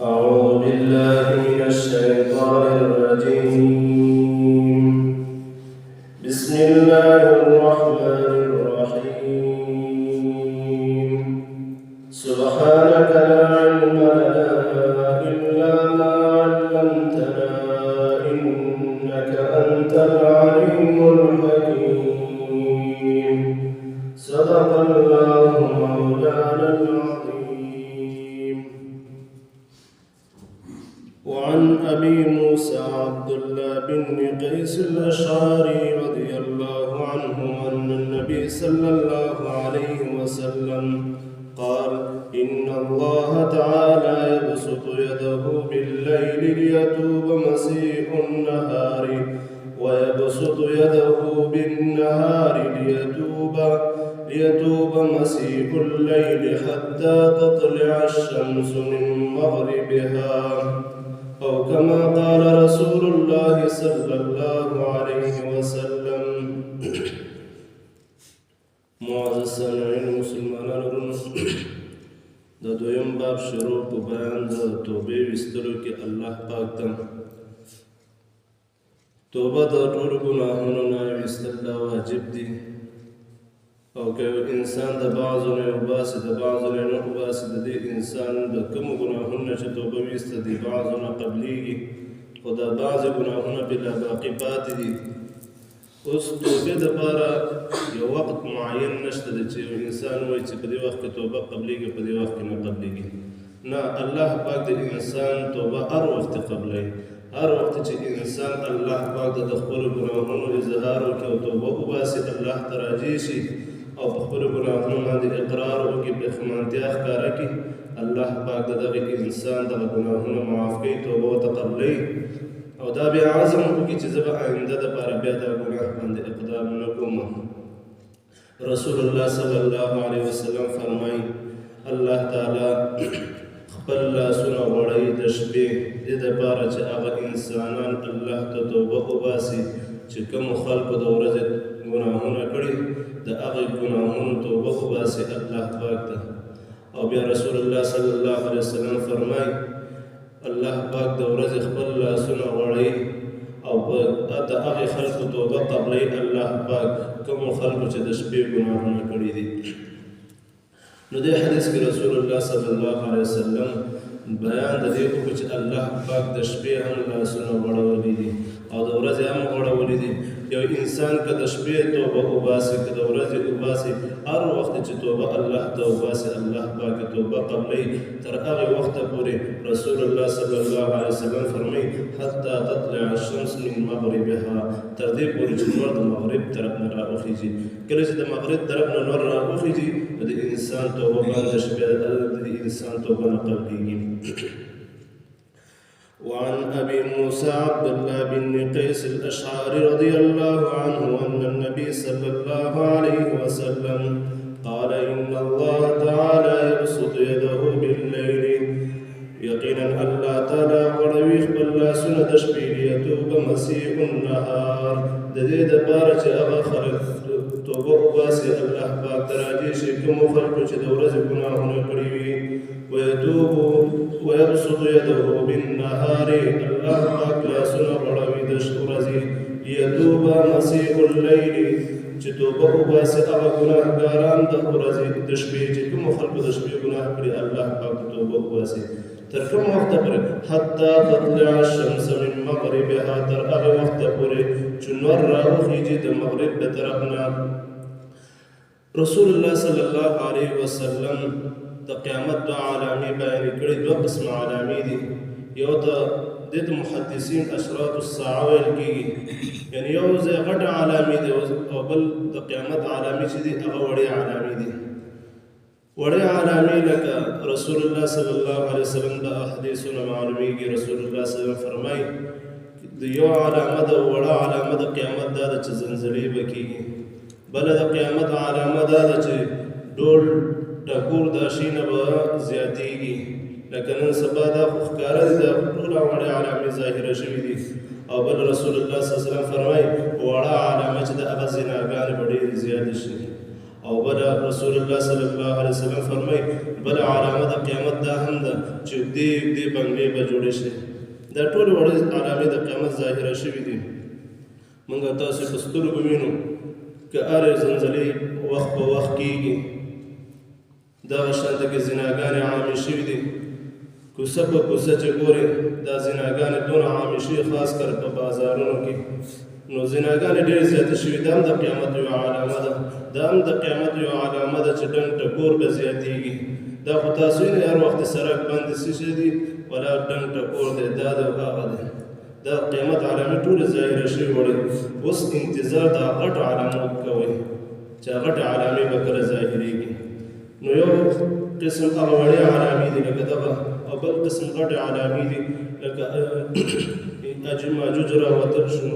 أعوذ بالله من الشيطان الرجيم. بسم الله الرحمن الرحيم. سبحانك لا علم لنا إلا ما علمتنا إنك أنت العليم الحكيم. صدق الله مولانا العظيم. وعن أبي موسى عبد الله بن قيس الأشعري رضي الله عنه أن النبي صلى الله عليه وسلم قال: إن الله تعالى يبسط يده بالليل ليتوب مسيء النهار، ويبسط يده بالنهار ليتوب مسيء الليل حتى تطلع الشمس من مغربها، أو كما قال رسول الله صلى الله عليه وسلم. معزز سامعین مسلمانانو، د دویم باب شروع په بیان د توبې ویستلو کې الله پاک ته توبه د ټولو ګناهونو نه ویستل دا واجب دي، او که انسان د بعضو نه وباسي د بعضو نه نه وباسي، د دې انسان د کومو ګناهونو نه چې توبه ویسته دي بعضو نه قبلیږي، خو دا بعضې ګناهونه بلا باقي پاتې دي. اوس توبې دپاره یو وخت معین نشته دی چې یو انسان وایي چې په دې وخت کې توبه قبلیږي، په دې وخت کې نه قبلیږي. نه، الله پاک د انسان توبه هر وخت قبلوي. هر وخت چې انسان الله پاک د خپلو ګناهونو اظهار وکړي او توبه وباسي، الله ته راجع شي او په خپلو ګناهونو باندې اقرار وکړي، پښیمانتیا ښکاره کړي، الله پاک د دغه انسان دغه ګناهونه معاف کوي، توبه ورته قبلوي، او دا بیا عزم وکړي چې زه به آینده دپاره بیا دا ګناه باندې اقدام نه کوم. رسول الله صلی الله علیه وسلم فرمایي: الله تعالی خپل لاسونه غوړوي د شپې دې دپاره چې هغه انسانان الله ته توبه وباسي چې کومو خلکو د ورځې ګناهونه کړي، د هغې ګناهونو توبه وباسي الله پاک ته. او بیا رسول الله صلی الله علیه وسلم فرمایي: الله پاک د ورځې خپل لاسونه غوړوي او د هغې خلکو توبه قبلوي الله پاک کومو خلکو چې د شپې ګناهونه کړي دي. نو دې حدیث کې رسول الله صلی الله علیه وسلم بیان د دې وکړو چې الله پاک د شپې هم لاسونه غوړولي دي او د ورځې هم غوړولي دي. یو انسان که د شپې توبه وباسي، که د ورځې وباسي، هر وخت چې توبه الله ته وباسي الله پاک توبه قبلوي تر هغې وخته پورې. رسول الله صلی الله علیه وسلم فرمایي: حتی تطلع الشمس من مغربها، تر دې پورې چې نور د مغرب طرف نه راوخیږي. کله چې د مغرب طرف نه نور راوخیږي نو د انسان توبه باندې شي، د انسان توبه نه قبلېږي. وعن أبي موسى عبد الله بن قيس الأشعري رضي الله عنه أن النبي صلى الله عليه وسلم قال: إن الله تعالى يبسط يده بالليل، يقينا الله تعالى غوړوي خپل لاسونه د شپې ليتوب مسيء النهار، د دې دپاره چې هغه خلک توبه وباسي الله پاک ته راجع شي کومو خلکو چې د ورځې ګناهونه کړي وي. ويبسط يده بالنهار، الله پاک لاسونه غوړوي د ورځې ليتوب مسيء الليل، چې توبه وباسي هغه ګناهګاران د ورځې د شپې چې کومو خلکو د شپې ګناه کړي الله پاک توبه وباسي تر کوم وخته پورې؟ حتی تطلع الشمس من مغربها، تر هغه وخته پورې چې نور راوخیږي د مغرب د طرف نه. رسول الله صلی الله علیه وسلم د قیامت دوه علامې بیان کړي. دوه قسمه علامې دي. یو ته د محدثین اشراط الساعه ویل کېږي، یعنې یو ځای غټه علامې دي او بل د قیامت علامې چې دي هغه وړې علامې دي. وړې علامې لکه رسول الله صلی الله علیه وسلم د احادیثونه معلومیږي. رسول الله صلی الله علیه وسلم فرمایي: د یو علامه د وړه علامه د قیامت دا ده چې زلزلې به کېږي. بله د قیامت علامه دا ده چې ډول ټکور دا شینه به زیاتېږي. لکه نن سبا دا خو ښکاره دي، دا ټوله وړې علامې ظاهره شوي دي. او بل رسول الله صلی الله علیه وسلم فرمایي: وړه علامه چې د هغه زناګانې به ډېرې زیاتې شي. او بل رسول الله صلی الله علیه وسلم فرمای بل علامه د قیامت دا هم ده چې دې بنگلې به جوړې شي. دا ټول وړې علامې د قیامت ظاهره شوي دي. موږ تاسو په سترګو وینو که هرې زلزلې وخت په وخت کېږي، دغه شانته کې زناګانې عامې شوي دي. کوڅه په کوڅه چې ګورې دا زناګانې دونه عامې شوي، خاص کر په بازارونو کې. نو زناګانې ډېرې زیاتې شوي. دا هم د قیامت یوه علامه ده. دا هم د قیامت یوه علامه ده چې ډنګ ټکور به زیاتېږي. دا خو تاسو وینئ هر وخت سړک باندې څه شی دي ولا ډنګ ټکور دی، دا د هغه دی. دا قیامت علامې ټولې ظاهره شوي وړې. اوس انتظار د غټو علامو کوئ چې غټې علامې به کله ظاهرېږي. نو یو قسم هغه وړې علامې دي لکه دغه، او بل قسم غټې علامې دي لکه ماجوج راوتل شو،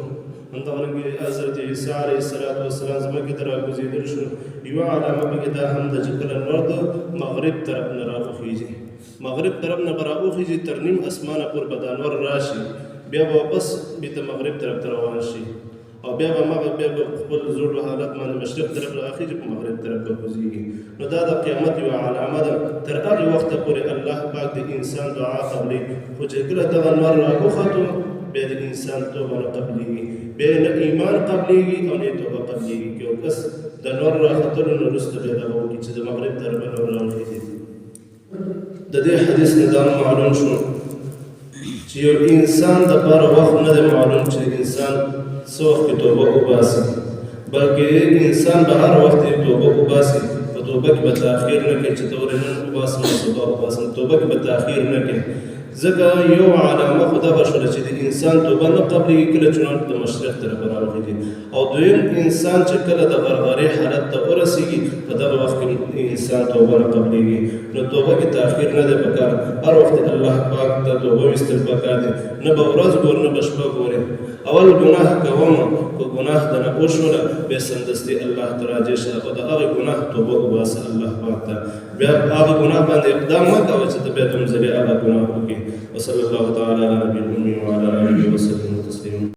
همدغرنګې حضرت عیسی علیه السلام ځمکې ته راکوزېدل شو. یوه علامه پکې دا هم ده چې کله لمر د مغرب طرف نه راوخیږي، مغرب طرف نه به راوخیږي تر نیم اسمانه پورې به دا نور راشي، بیا به واپس بیرته مغرب طرف ته روان شي، او بیا به خپل زوړ حالت باندې مشرق طرف راخیږي، په مغرب طرف به کوزېږي. نو دا د قیامت یوه علامه ده. تر هغې وخته پورې الله پاک د انسان دعا قبلوي، خو چې کله دغه لمر راوخوتو بیا د انسان توبه نه قبلېږي، بیا نه ایمان قبلېږي او نه توبه قبلېږي. که یو کس د نور راختلو نه وروسته بیا دغه وکړي چې د مغرب طرفه نور راوخېږي. د دې حدیث نه دا معلوم شو چې یو انسان دپاره وخت نه دی معلوم چې انسان څه وخت کې توبه وباسي، بلکې انسان به هر وخت توبه وباسي. په توبه کې به تاخیر نه کوي چې ته ولې نن وباسم سبا وباسم، توبه کې به تاخیر نه کوي. ځکه یو علامه خو دغه شوله چې د انسان توبه نه قبلېږي کله چې د مشرق طرفه راوخېږي، او دویم انسان چې کله د غرغرې حالت ته ورسېږي په دغه وخت کې انسان توبه نه قبلېږي. نو توبه کې تاخیر نه دی پکار، هر وخت الله پاک ته توبه ویستل پکار دی. نه به ورځ ګورې نه به شپه ګورې. اول ګناه کوم، که ګناه درنه وشوله بیا سمدستي الله ته راجع شه او د هغې ګناه توبه وباسه الله پاک ته. بیا هغه ګناه باندې اقدام مه کوه چې ته بیا کوم ځلې هغه ګناه وکړې. وصلی الله